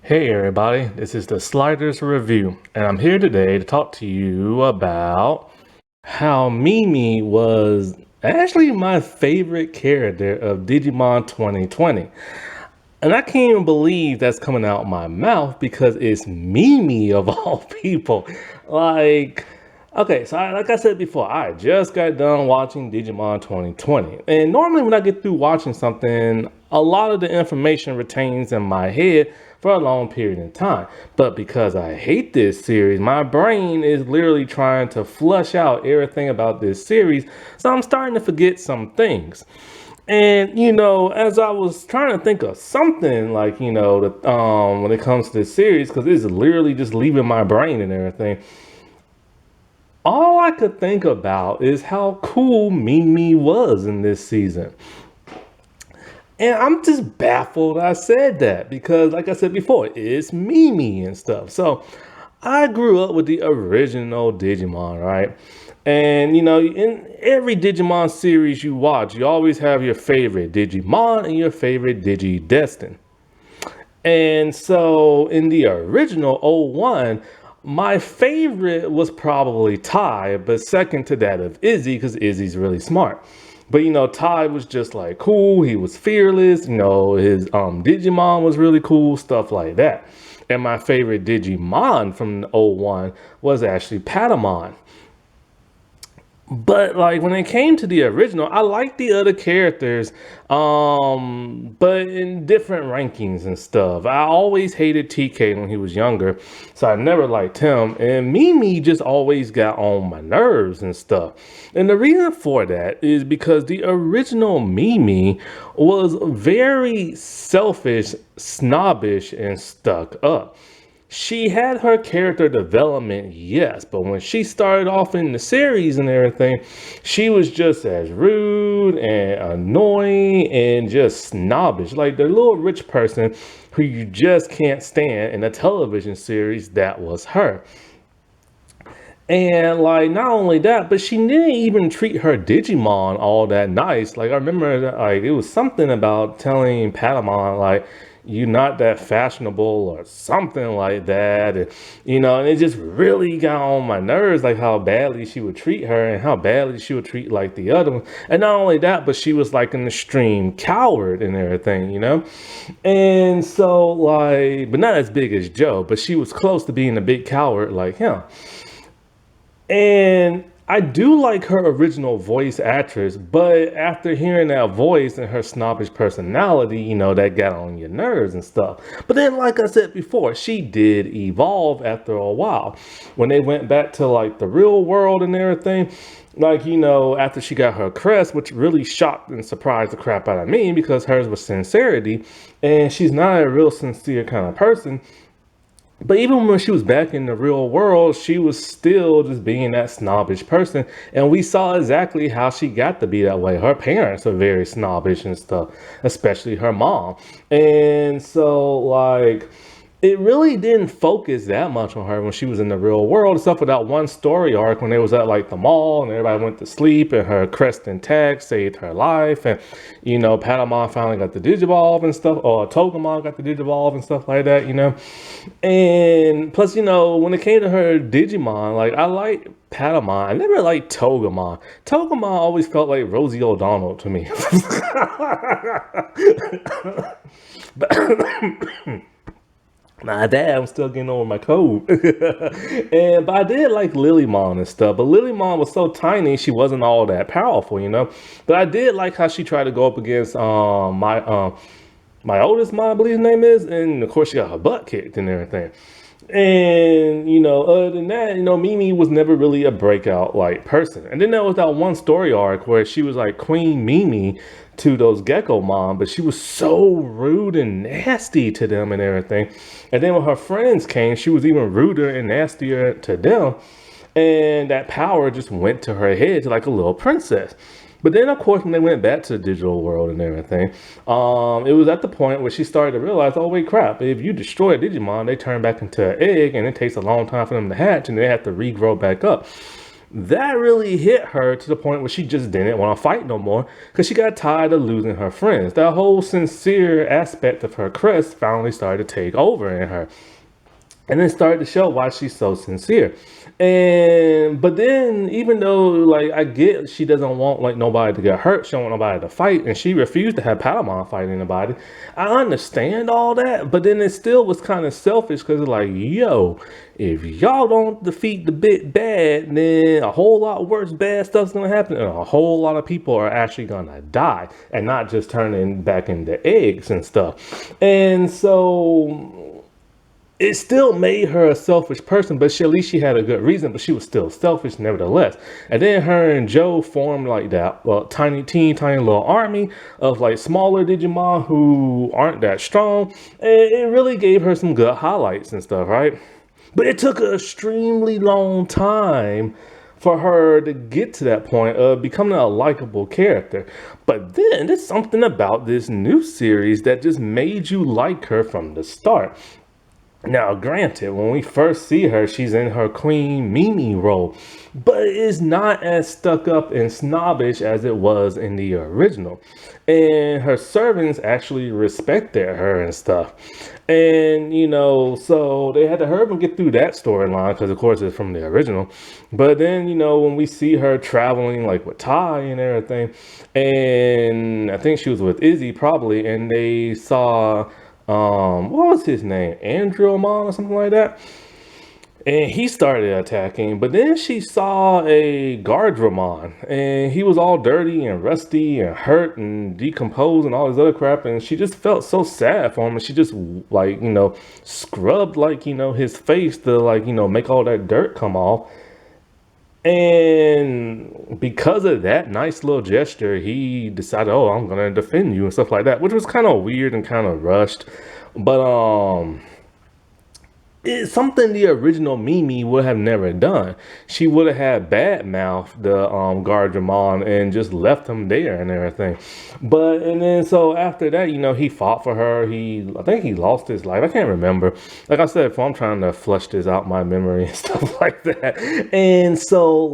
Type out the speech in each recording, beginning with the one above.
Hey everybody, this is the Sliders Review, and I'm here today to talk to you about how Mimi was actually my favorite character of Digimon 2020. And I can't even believe that's coming out my mouth because it's Mimi of all people. Like, okay, so like I said before, I just got done watching Digimon 2020. And normally when I get through watching something, a lot of the information retains in my head for a long period of time. But because I hate this series, my brain is literally trying to flush out everything about this series. So I'm starting to forget some things. And as I was trying to think of something like, when it comes to this series, because it's literally just leaving my brain and everything, all I could think about is how cool Mimi was in this season. And I'm just baffled I said that because, like I said before, it's Mimi and stuff. So I grew up with the original Digimon, right? And in every Digimon series you watch, you always have your favorite Digimon and your favorite Digidestin. And so in the original '01, my favorite was probably Ty, but second to that of Izzy, because Izzy's really smart. But Ty was just like cool, he was fearless, his Digimon was really cool, stuff like that. And my favorite Digimon from '01 was actually Patamon. But like when it came to the original, I liked the other characters, but in different rankings and stuff. I always hated TK when he was younger, so I never liked him. And Mimi just always got on my nerves and stuff. And the reason for that is because the original Mimi was very selfish, snobbish, and stuck up. She had her character development, yes, but when she started off in the series and everything, she was just as rude and annoying and just snobbish, like the little rich person who you just can't stand in a television series. That was her. And like not only that, but she didn't even treat her Digimon all that nice. Like I remember that, like it was something about telling Patamon like you're not that fashionable or something like that. And it just really got on my nerves, like how badly she would treat her and how badly she would treat like the other one. And not only that, but she was like an extreme coward and everything. And so like, but not as big as Joe, but she was close to being a big coward like him. And I do like her original voice actress, but after hearing that voice and her snobbish personality, that got on your nerves and stuff. But then, like I said before, she did evolve after a while. When they went back to like the real world and everything, like, after she got her crest, which really shocked and surprised the crap out of me because hers was sincerity, and she's not a real sincere kind of person. But even when she was back in the real world, she was still just being that snobbish person. And we saw exactly how she got to be that way. Her parents are very snobbish and stuff, especially her mom. And so, like, it really didn't focus that much on her when she was in the real world, except for that one story arc when they was at like the mall and everybody went to sleep and her crest intact saved her life. And Patamon finally got the Digivolve and stuff, or Togemon got the Digivolve and stuff like that. And plus, when it came to her Digimon, like I like Patamon. I never liked Togemon. Togemon always felt like Rosie O'Donnell to me. but My dad, I'm still getting over my cold. But I did like Lilymon and stuff. But Lilymon was so tiny, she wasn't all that powerful. But I did like how she tried to go up against my oldest mom, I believe his name is, and of course she got her butt kicked and everything. And other than that, Mimi was never really a breakout like person. And then there was that one story arc where she was like Queen Mimi to those Gecko Mom, but she was so rude and nasty to them and everything. And then when her friends came, she was even ruder and nastier to them. And that power just went to her head to like a little princess. But then, of course, when they went back to the digital world and everything, it was at the point where she started to realize, oh, wait, crap, if you destroy a Digimon, they turn back into an egg, and it takes a long time for them to hatch, and they have to regrow back up. that really hit her to the point where she just didn't want to fight no more because she got tired of losing her friends. That whole sincere aspect of her crest finally started to take over in her. And then started to show why she's so sincere. And but then even though like I get she doesn't want like nobody to get hurt, she don't want nobody to fight, and she refused to have Patamon fight anybody. I understand all that, but then it still was kind of selfish because it's like, yo, if y'all don't defeat the big bad, then a whole lot worse bad stuff's gonna happen, and a whole lot of people are actually gonna die and not just turning back into eggs and stuff. And so it still made her a selfish person, but at least she had a good reason, but she was still selfish nevertheless. And then her and Joe formed like that tiny little army of like smaller Digimon who aren't that strong. And it really gave her some good highlights and stuff, right? But it took an extremely long time for her to get to that point of becoming a likable character. But then there's something about this new series that just made you like her from the start. Now, granted, when we first see her, she's in her Queen Mimi role, but it's not as stuck up and snobbish as it was in the original. And her servants actually respected her and stuff. And, so they had to hurry up and get through that storyline because, of course, it's from the original. But then, when we see her traveling like with Ty and everything, and I think she was with Izzy probably, and they saw what was his name? Andromon or something like that. And he started attacking, but then she saw a Guardramon, and he was all dirty and rusty and hurt and decomposed and all this other crap, and she just felt so sad for him, and she just like, scrubbed like, his face to like, make all that dirt come off. And because of that nice little gesture, he decided, oh, I'm gonna defend you and stuff like that, which was kind of weird and kind of rushed. But it's something the original Mimi would have never done. She would have had bad mouth the Guardramon and just left him there and everything. And then so after that, he fought for her. I think he lost his life. I can't remember. Like I said, I'm trying to flush this out my memory and stuff like that. And so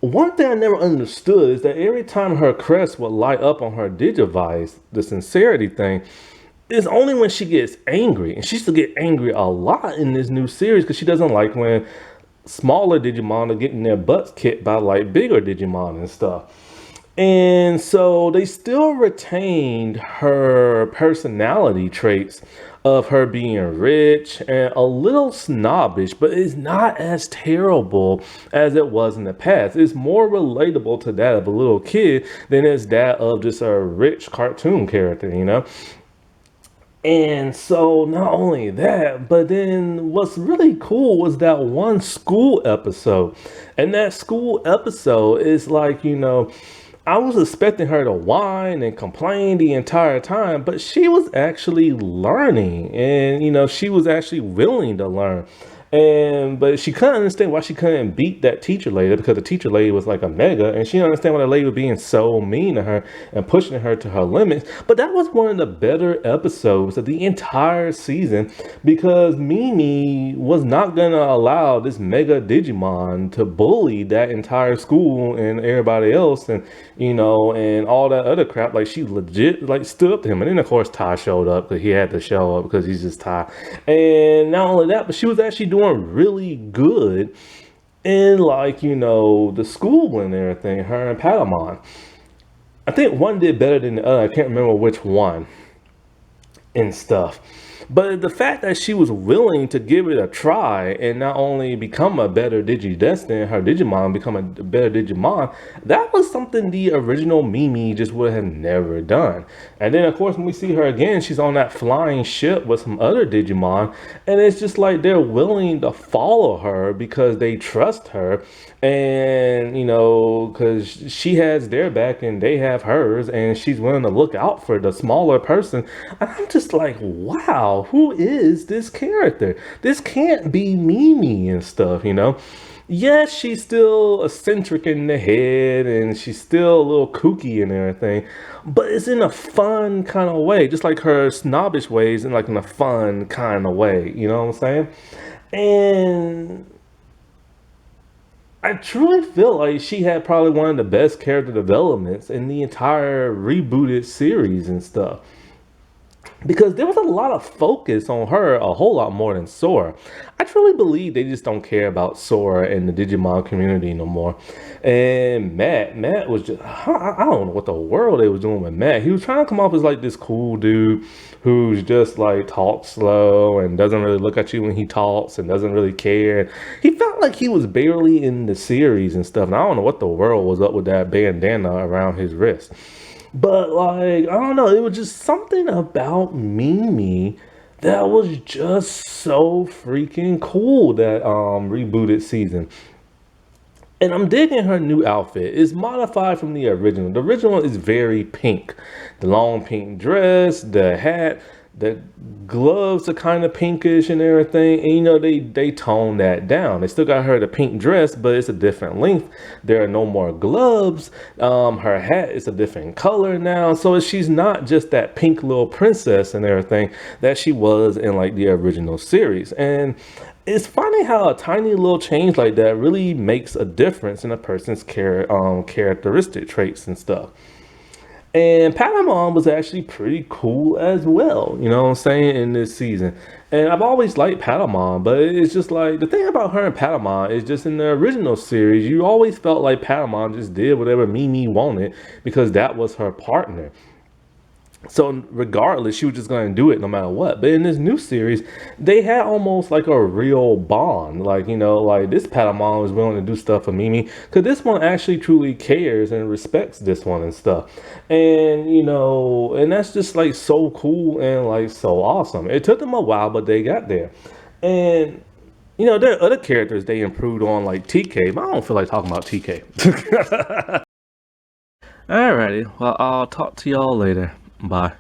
one thing I never understood is that every time her crest would light up on her Digivice, the sincerity thing, it's only when she gets angry. And she used to get angry a lot in this new series because she doesn't like when smaller Digimon are getting their butts kicked by like bigger Digimon and stuff. And so they still retained her personality traits of her being rich and a little snobbish, but it's not as terrible as it was in the past. It's more relatable to that of a little kid than it's that of just a rich cartoon character. And so not only that, but then what's really cool was that one school episode. And that school episode is like, I was expecting her to whine and complain the entire time, but she was actually learning and, she was actually willing to learn. But she couldn't understand why she couldn't beat that teacher lady because the teacher lady was like a mega, and she didn't understand why the lady was being so mean to her and pushing her to her limits. But that was one of the better episodes of the entire season because Mimi was not gonna allow this mega Digimon to bully that entire school and everybody else, and and all that other crap. Like she legit like stood up to him, and then of course Ty showed up because he had to show up because he's just Ty. And not only that, but she was actually doing really good in the school and everything, her and Patamon. I think one did better than the other. I can't remember which one and stuff. But the fact that she was willing to give it a try and not only become a better Digidestin, her Digimon become a better Digimon, that was something the original Mimi just would have never done. And then, of course, when we see her again, she's on that flying ship with some other Digimon, and it's just like they're willing to follow her because they trust her, and, because she has their back and they have hers, and she's willing to look out for the smaller person. And I'm just like, wow, who is this character? This can't be Mimi and stuff, Yes, she's still eccentric in the head and she's still a little kooky and everything, but it's in a fun kind of way, just like her snobbish ways and like in a fun kind of way, you know what I'm saying? And I truly feel like she had probably one of the best character developments in the entire rebooted series and stuff, because there was a lot of focus on her, a whole lot more than Sora. I truly believe they just don't care about Sora and the Digimon community no more. And Matt was just, I don't know what the world they was doing with Matt. He was trying to come off as like this cool dude who's just like talks slow and doesn't really look at you when he talks and doesn't really care. He felt like he was barely in the series and stuff. And I don't know what the world was up with that bandana around his wrist. But like, I don't know, it was just something about Mimi that was just so freaking cool that rebooted season. And I'm digging her new outfit. It's modified from the original. The original is very pink. The long pink dress, the hat, the gloves are kind of pinkish and everything. And you know, they toned that down. They still got her the pink dress, but it's a different length. There are no more gloves. Her hat is a different color now. So she's not just that pink little princess and everything that she was in like the original series. And it's funny how a tiny little change like that really makes a difference in a person's characteristic traits and stuff. And Patamon was actually pretty cool as well, you know what I'm saying, in this season. And I've always liked Patamon, but it's just like, the thing about her and Patamon is just in the original series, you always felt like Patamon just did whatever Mimi wanted because that was her partner. So regardless, she was just going to do it no matter what. But in this new series, they had almost like a real bond. Like, you know, like this Patamon was willing to do stuff for Mimi because this one actually truly cares and respects this one and stuff. And, you know, and that's just like so cool and like so awesome. It took them a while, but they got there. And, you know, there are other characters they improved on like TK, but I don't feel like talking about TK. Alrighty, well, I'll talk to y'all later. Bye.